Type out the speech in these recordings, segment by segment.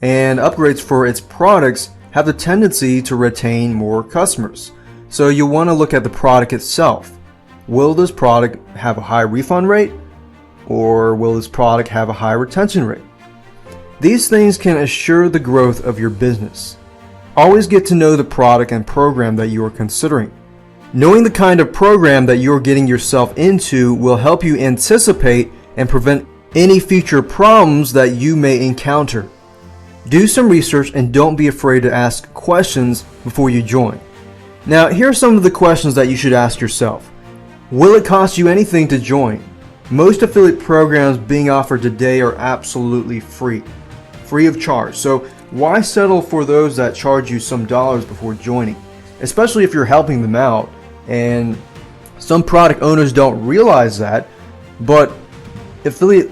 and upgrades for its products have the tendency to retain more customers. So you want to look at the product itself. Will this product have a high refund rate, or will this product have a high retention rate? These things can assure the growth of your business. Always get to know the product and program that you are considering. Knowing the kind of program that you are getting yourself into will help you anticipate and prevent any future problems that you may encounter. Do some research and don't be afraid to ask questions before you join. Now, here are some of the questions that you should ask yourself. Will it cost you anything to join? Most affiliate programs being offered today are absolutely free of charge. So why settle for those that charge you some dollars before joining? Especially if you're helping them out, and some product owners don't realize that, but affiliate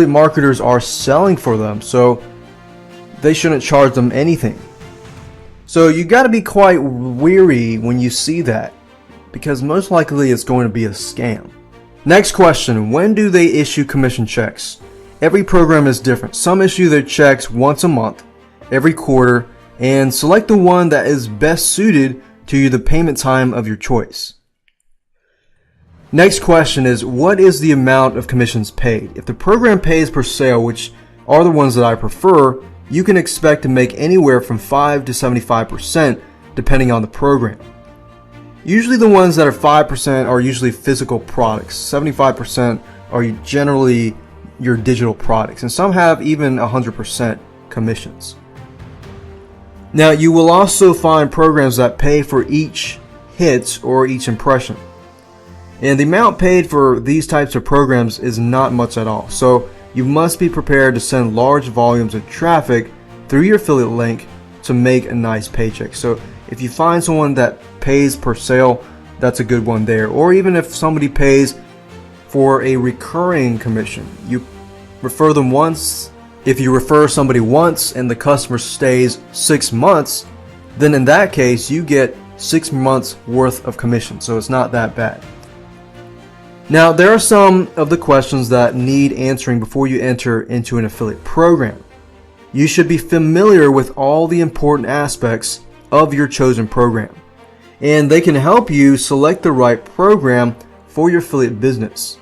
marketers are selling for them, so they shouldn't charge them anything. So you got to be quite wary when you see that, because most likely it's going to be a scam. Next question, when do they issue commission checks? Every program is different. Some issue their checks once a month, every quarter, and select the one that is best suited to the payment time of your choice. Next question is, what is the amount of commissions paid? If the program pays per sale, which are the ones that I prefer, you can expect to make anywhere from 5 to 75% depending on the program. Usually the ones that are 5% are usually physical products. 75% are generally your digital products, and some have even 100% commissions. Now, you will also find programs that pay for each hit or each impression. And the amount paid for these types of programs is not much at all. So you must be prepared to send large volumes of traffic through your affiliate link to make a nice paycheck. So if you find someone that pays per sale, that's a good one there. Or even if somebody pays for a recurring commission, you refer them once. If you refer somebody once and the customer stays 6 months, then in that case you get 6 months worth of commission. So it's not that bad. Now, there are some of the questions that need answering before you enter into an affiliate program. You should be familiar with all the important aspects of your chosen program, and they can help you select the right program for your affiliate business.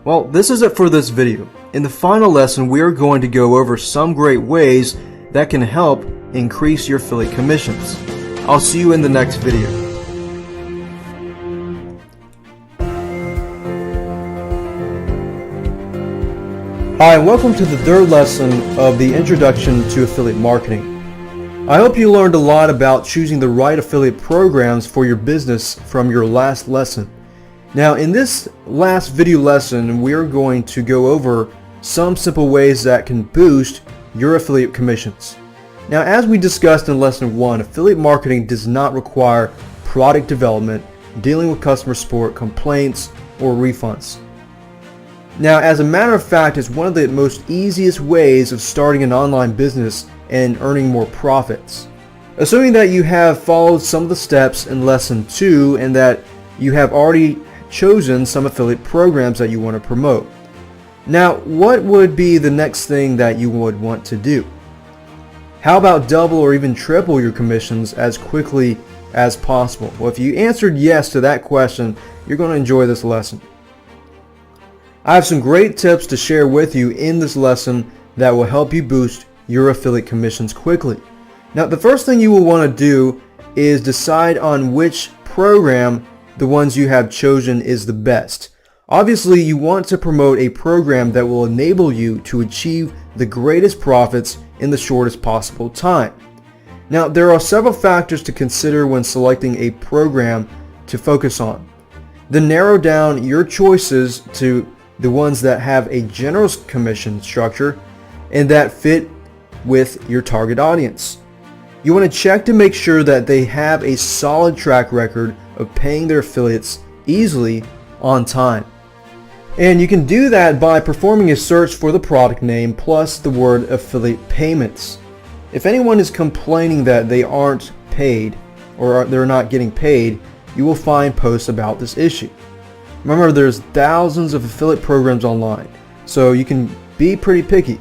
Well, this is it for this video. In the final lesson, we are going to go over some great ways that can help increase your affiliate commissions. I'll see you in the next video. Hi, and welcome to the third lesson of the Introduction to Affiliate Marketing. I hope you learned a lot about choosing the right affiliate programs for your business from your last lesson. Now, in this last video lesson, we are going to go over some simple ways that can boost your affiliate commissions. Now, as we discussed in lesson 1, affiliate marketing does not require product development, dealing with customer support, complaints, or refunds. Now, as a matter of fact, it's one of the most easiest ways of starting an online business and earning more profits. Assuming that you have followed some of the steps in lesson 2 and that you have already chosen some affiliate programs that you want to promote. Now, what would be the next thing that you would want to do? How about double or even triple your commissions as quickly as possible? Well, if you answered yes to that question, you're going to enjoy this lesson. I have some great tips to share with you in this lesson that will help you boost your affiliate commissions quickly. Now, the first thing you will want to do is decide on which program the ones you have chosen is the best. Obviously, you want to promote a program that will enable you to achieve the greatest profits in the shortest possible time. Now, there are several factors to consider when selecting a program to focus on. Then narrow down your choices to the ones that have a generous commission structure and that fit with your target audience. You want to check to make sure that they have a solid track record of paying their affiliates easily on time. And you can do that by performing a search for the product name plus the word affiliate payments. If anyone is complaining that they aren't paid or they're not getting paid, you will find posts about this issue. Remember, there's thousands of affiliate programs online, so you can be pretty picky.